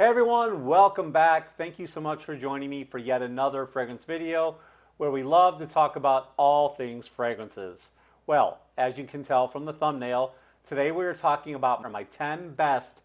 Hey everyone, welcome back. Thank you so much for joining me for yet another fragrance video where we love to talk about all things fragrances. Well, as you can tell from the thumbnail, today we're talking about my 10 best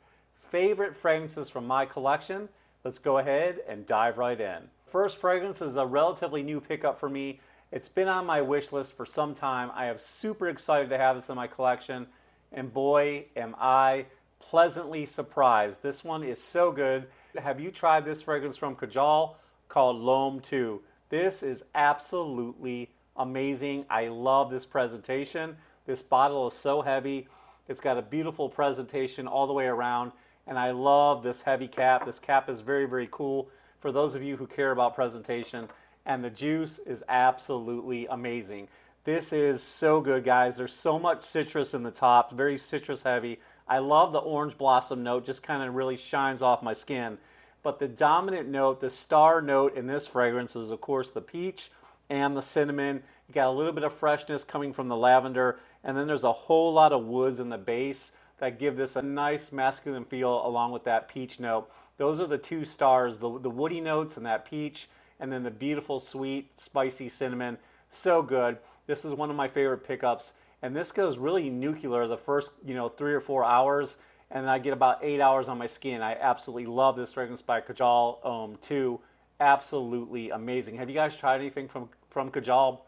favorite fragrances from my collection. Let's go ahead and dive right in. First fragrance is a relatively new pickup for me. It's been on my wish list for some time. I am super excited to have this in my collection, and boy, am I pleasantly surprised. This one is so good. Have you tried this fragrance from Kajal called L'Homme 2? This is absolutely amazing. I love this presentation. This bottle is so heavy. It's got a beautiful presentation all the way around, and I love this heavy cap. This cap is very, very cool for those of you who care about presentation, and the juice is absolutely amazing. This is so good, guys. There's so much citrus in the top, very citrus heavy. I love the orange blossom note, just kind of really shines off my skin. But the dominant note, the star note in this fragrance is, of course, the peach and the cinnamon. You got a little bit of freshness coming from the lavender, and then there's a whole lot of woods in the base that give this a nice masculine feel along with that peach note. Those are the two stars, the woody notes and that peach, and then the beautiful, sweet, spicy cinnamon. So good. This is one of my favorite pickups. And this goes really nuclear the first, 3 or 4 hours, and I get about 8 hours on my skin. I absolutely love this fragrance by Kajal L'Homme 2. Absolutely amazing. Have you guys tried anything from Kajal?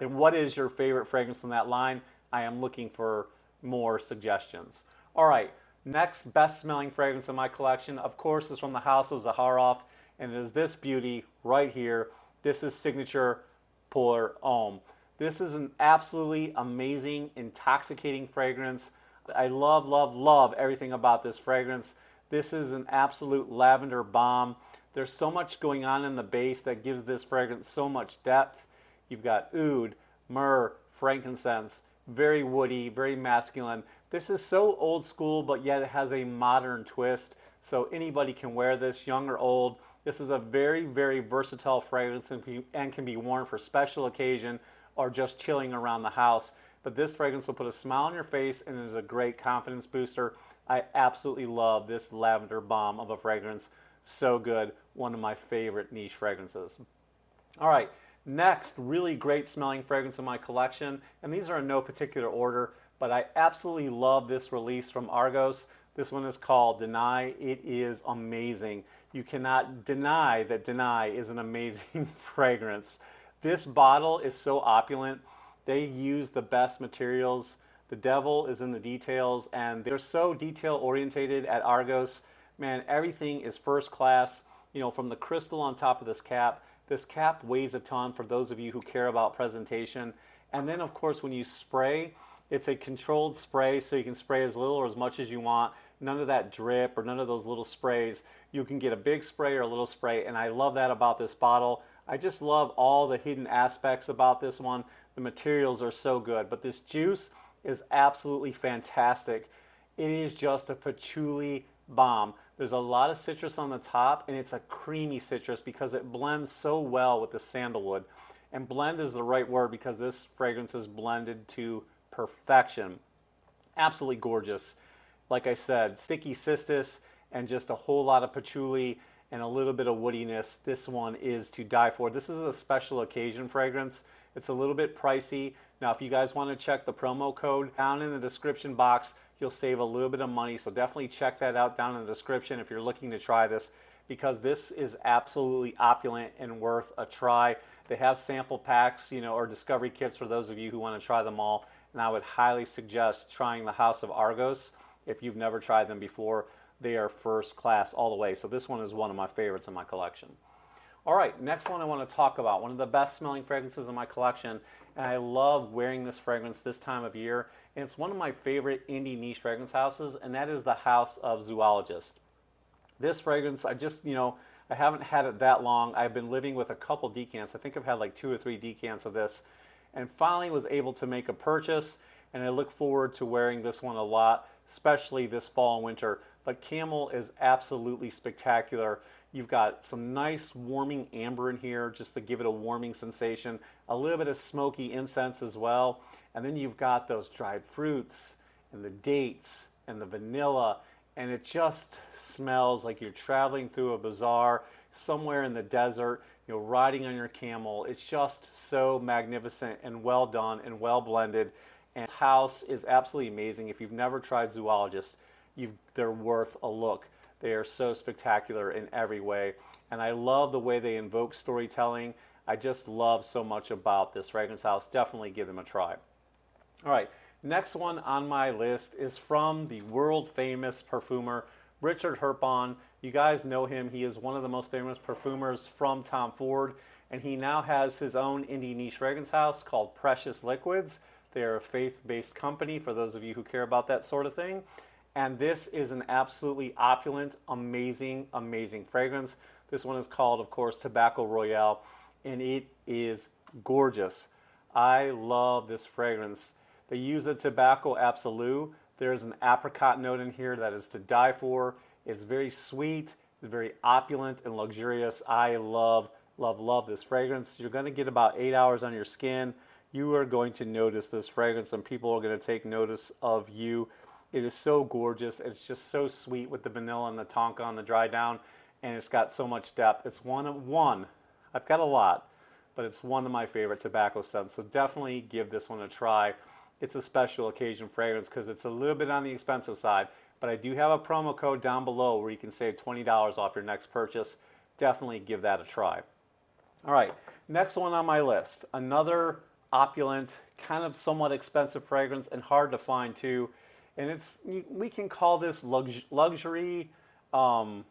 And what is your favorite fragrance from that line? I am looking for more suggestions. All right, next best smelling fragrance in my collection, of course, is from the house of Zaharoff, and it is this beauty right here. This is Signature Pour Homme. This is an absolutely amazing, intoxicating fragrance. I love, love, love everything about this fragrance. This is an absolute lavender bomb. There's so much going on in the base that gives this fragrance so much depth. You've got oud, myrrh, frankincense, very woody, very masculine. This is so old school, but yet it has a modern twist. So anybody can wear this, young or old. This is a very, very versatile fragrance and can be worn for special occasion or just chilling around the house. But this fragrance will put a smile on your face and is a great confidence booster. I absolutely love this lavender bomb of a fragrance. So good. One of my favorite niche fragrances. All right, next really great smelling fragrance in my collection, and these are in no particular order, but I absolutely love this release from Argos. This one is called Deny. It is amazing. You cannot deny that Deny is an amazing fragrance. This bottle is so opulent. They use the best materials. The devil is in the details, and they're so detail orientated at Argos. Man, everything is first class. From the crystal on top of this cap. This cap weighs a ton for those of you who care about presentation. And then, of course, when you spray, it's a controlled spray, so you can spray as little or as much as you want. None of that drip or none of those little sprays. You can get a big spray or a little spray, and I love that about this bottle. I just love all the hidden aspects about this one. The materials are so good, but this juice is absolutely fantastic. It is just a patchouli bomb. There's a lot of citrus on the top, and it's a creamy citrus because it blends so well with the sandalwood. And blend is the right word because this fragrance is blended to perfection. Absolutely gorgeous. Like I said, sticky cistus and just a whole lot of patchouli and a little bit of woodiness. This one is to die for. This is a special occasion fragrance. It's a little bit pricey. Now, if you guys want to check the promo code down in the description box, you'll save a little bit of money. So definitely check that out down in the description if you're looking to try this, because this is absolutely opulent and worth a try. They have sample packs, or discovery kits for those of you who want to try them all. And I would highly suggest trying the House of Argos if you've never tried them before. They are first class all the way. So this one is one of my favorites in my collection. All right, next one I want to talk about. One of the best smelling fragrances in my collection. And I love wearing this fragrance this time of year. And it's one of my favorite indie niche fragrance houses, and that is the House of Zoologist. This fragrance, I haven't had it that long. I've been living with a couple decants. I think I've had like 2 or 3 decants of this, and finally was able to make a purchase, and I look forward to wearing this one a lot, especially this fall and winter. But Camel is absolutely spectacular. You've got some nice warming amber in here just to give it a warming sensation, a little bit of smoky incense as well, and then you've got those dried fruits and the dates and the vanilla and it just smells like you're traveling through a bazaar somewhere in the desert, you know, riding on your camel. It's just so magnificent and well done and well blended. And this house is absolutely amazing. If you've never tried Zoologist, they're worth a look. They are so spectacular in every way. And I love the way they invoke storytelling. I just love so much about this fragrance house. Definitely give them a try. All right, next one on my list is from the world famous perfumer Richard Herpon. You guys know him. He is one of the most famous perfumers from Tom Ford, and he now has his own indie niche fragrance house called Precious Liquids. They are a faith-based company for those of you who care about that sort of thing. And this is an absolutely opulent, amazing, amazing fragrance. This one is called, of course, Tobacco Royale, and it is gorgeous. I love this fragrance. They use a tobacco absolute. There's an apricot note in here that is to die for. It's very sweet, it's very opulent and luxurious. I love, love, love this fragrance. You're going to get about 8 hours on your skin. You are going to notice this fragrance, and people are going to take notice of you. It is so gorgeous. It's just so sweet with the vanilla and the tonka on the dry down, and it's got so much depth. It's one. I've got a lot, but it's one of my favorite tobacco scents. So definitely give this one a try. It's a special occasion fragrance because it's a little bit on the expensive side, but I do have a promo code down below where you can save $20 off your next purchase. Definitely give that a try. All right, next one on my list, another opulent, kind of somewhat expensive fragrance and hard to find too. And we can call this luxury, not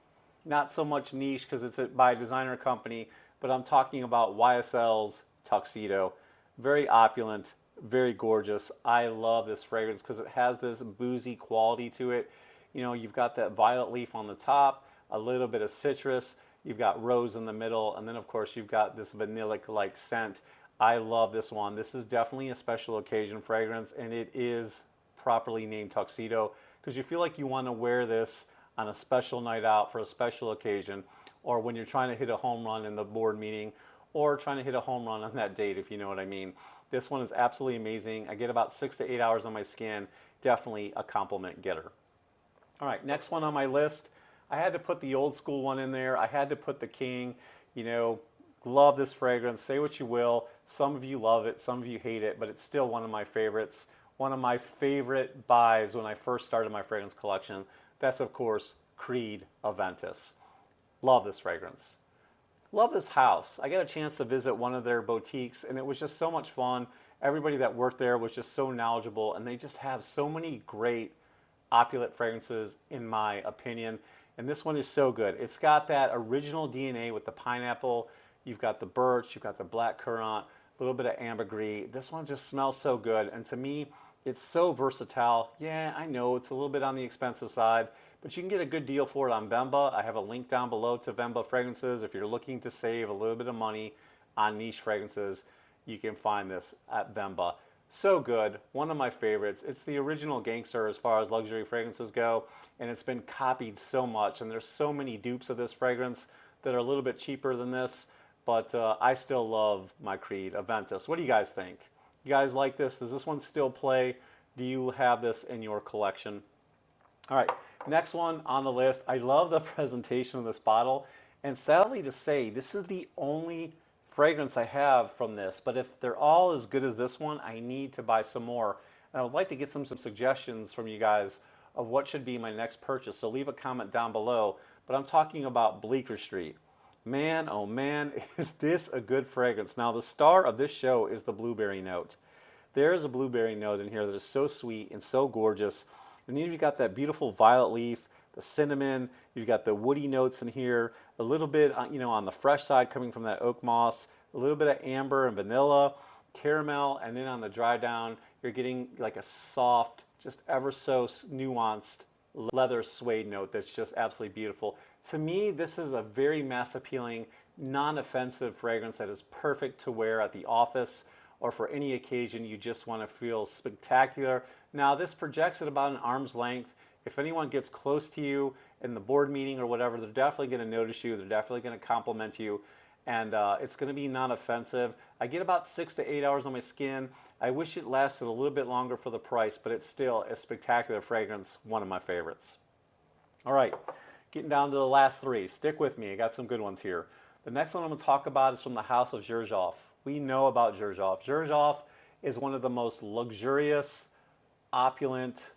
so much niche because it's by a designer company, but I'm talking about YSL's Tuxedo. Very opulent, very gorgeous. I love this fragrance because it has this boozy quality to it. You know, you've got that violet leaf on the top, a little bit of citrus, you've got rose in the middle, and then of course you've got this vanillic-like scent. I love this one. This is definitely a special occasion fragrance, and it is properly named Tuxedo because you feel like you want to wear this on a special night out for a special occasion, or when you're trying to hit a home run in the board meeting, or trying to hit a home run on that date, if you know what I mean. This one is absolutely amazing. I get about 6 to 8 hours on my skin. Definitely a compliment getter. All right, next one on my list. I had to put the old school one in there. I had to put the King. You know, love this fragrance. Say what you will. Some of you love it, some of you hate it, but it's still one of my favorites. One of my favorite buys when I first started my fragrance collection. That's, of course, Creed Aventus. Love this fragrance. Love this house. I got a chance to visit one of their boutiques, and it was just so much fun. Everybody that worked there was just so knowledgeable, and they just have so many great opulent fragrances, in my opinion. And this one is so good. It's got that original DNA with the pineapple. You've got the birch, you've got the black currant, a little bit of ambergris. This one just smells so good, and to me, it's so versatile. Yeah, I know it's a little bit on the expensive side, but you can get a good deal for it on Vemba. I have a link down below to Vemba fragrances. If you're looking to save a little bit of money on niche fragrances, you can find this at Vemba. So good, one of my favorites. It's the original gangster as far as luxury fragrances go, and it's been copied so much, and there's so many dupes of this fragrance that are a little bit cheaper than this, but I still love my Creed Aventus. What do you guys think? You guys like this? Does this one still play? Do you have this in your collection? All right, next one on the list. I love the presentation of this bottle, and sadly to say, this is the only fragrance I have from this, but if they're all as good as this one, I need to buy some more. And I would like to get some suggestions from you guys of what should be my next purchase, so leave a comment down below. But I'm talking about Bleecker Street. Man, oh man, is this a good fragrance. Now, the star of this show is the blueberry note. There is a blueberry note in here that is so sweet and so gorgeous. And then you've got that beautiful violet leaf, the cinnamon, you've got the woody notes in here, a little bit, you know, on the fresh side coming from that oak moss, a little bit of amber and vanilla, caramel, and then on the dry down, you're getting like a soft, just ever so nuanced leather suede note that's just absolutely beautiful. To me, this is a very mass appealing, non-offensive fragrance that is perfect to wear at the office or for any occasion you just want to feel spectacular. Now, this projects at about an arm's length. If anyone gets close to you in the board meeting or whatever, they're definitely going to notice you. They're definitely going to compliment you. And it's going to be non-offensive. I get about 6 to 8 hours on my skin. I wish it lasted a little bit longer for the price, but it's still a spectacular fragrance, one of my favorites. All right, getting down to the last three. Stick with me. I got some good ones here. The next one I'm going to talk about is from the house of Zaharoff. We know about Zaharoff. Zaharoff is one of the most luxurious, opulent,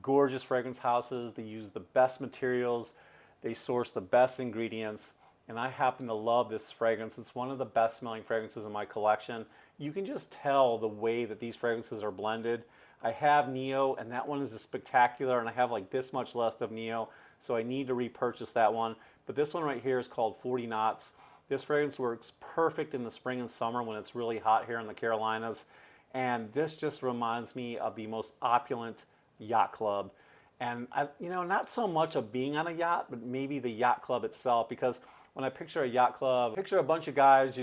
gorgeous fragrance houses. They use the best materials. They source the best ingredients. And I happen to love this fragrance. It's one of the best smelling fragrances in my collection. You can just tell the way that these fragrances are blended. I have Neo, and that one is a spectacular, and I have like this much left of Neo, so I need to repurchase that one. But this one right here is called 40 Knots. This fragrance works perfect in the spring and summer when it's really hot here in the Carolinas. And this just reminds me of the most opulent yacht club. And not so much of being on a yacht, but maybe the yacht club itself, because when I picture a yacht club, I picture a bunch of guys,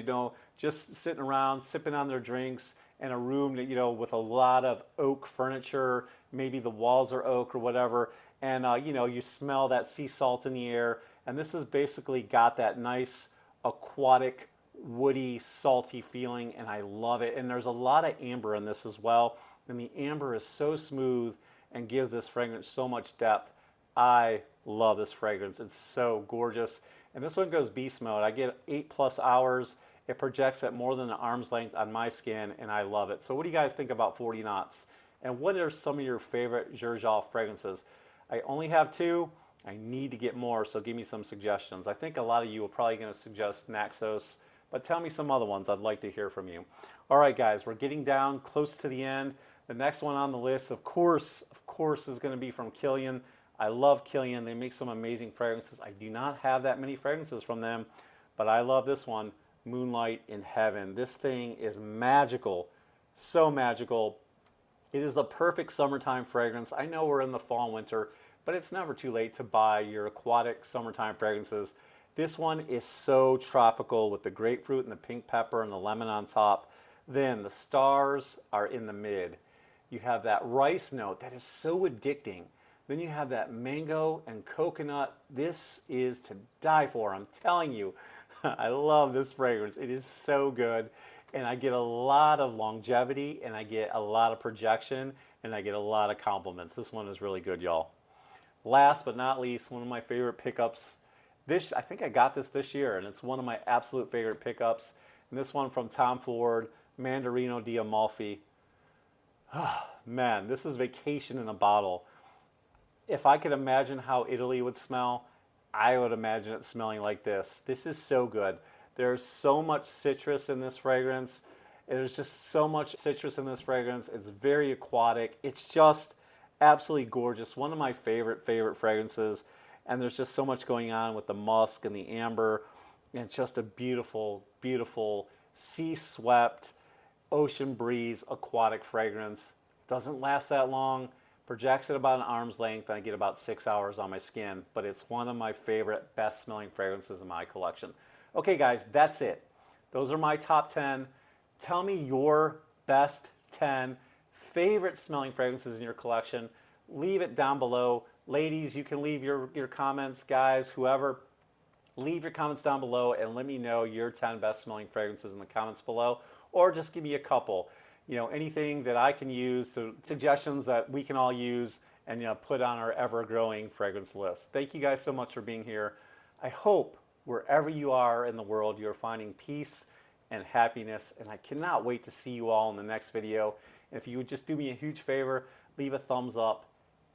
just sitting around, sipping on their drinks in a room that, with a lot of oak furniture, maybe the walls are oak or whatever, and you smell that sea salt in the air, and this has basically got that nice aquatic, woody, salty feeling, and I love it. And there's a lot of amber in this as well, and the amber is so smooth and gives this fragrance so much depth. I love this fragrance. It's so gorgeous. And this one goes beast mode. I get 8+ hours. It projects at more than an arm's length on my skin, and I love it. So what do you guys think about 40 Knots? And what are some of your favorite Zaharoff fragrances? I only have 2. I need to get more, so give me some suggestions. I think a lot of you are probably going to suggest Naxos, but tell me some other ones. I'd like to hear from you. All right, guys, we're getting down close to the end. The next one on the list, of course, is going to be from Kilian. I love Kilian. They make some amazing fragrances. I do not have that many fragrances from them, but I love this one, Moonlight in Heaven. This thing is magical, so magical. It is the perfect summertime fragrance. I know we're in the fall and winter, but it's never too late to buy your aquatic summertime fragrances. This one is so tropical with the grapefruit and the pink pepper and the lemon on top. Then the stars are in the mid. You have that rice note that is so addicting. Then you have that mango and coconut. This is to die for, I'm telling you. I love this fragrance. It is so good. And I get a lot of longevity, and I get a lot of projection, and I get a lot of compliments. This one is really good, y'all. Last but not least, one of my favorite pickups. I think I got this year, and it's one of my absolute favorite pickups. And this one from Tom Ford, Mandarino di Amalfi. Man, this is vacation in a bottle. If I could imagine how Italy would smell, I would imagine it smelling like this. This is so good. There's so much citrus in this fragrance. There's just so much citrus in this fragrance. It's very aquatic. It's just absolutely gorgeous. One of my favorite fragrances. And there's just so much going on with the musk and the amber. And it's just a beautiful, beautiful sea-swept, ocean breeze, aquatic fragrance. Doesn't last that long. Projects at about an arm's length, and I get about 6 hours on my skin. But it's one of my favorite, best smelling fragrances in my collection. Okay, guys, that's it. Those are my top 10. Tell me your best 10 favorite smelling fragrances in your collection. Leave it down below. Ladies, you can leave your comments. Guys, whoever, leave your comments down below and let me know your 10 best smelling fragrances in the comments below, or just give me a couple. Anything that I can use, suggestions that we can all use and put on our ever-growing fragrance list. Thank you guys so much for being here. I hope wherever you are in the world, you're finding peace and happiness, and I cannot wait to see you all in the next video. And if you would just do me a huge favor, leave a thumbs up.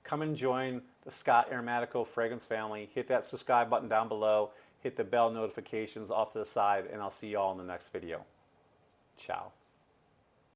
Come and join the Scott Aromatico fragrance family. Hit that subscribe button down below. Hit the bell notifications off to the side, and I'll see you all in the next video. Ciao.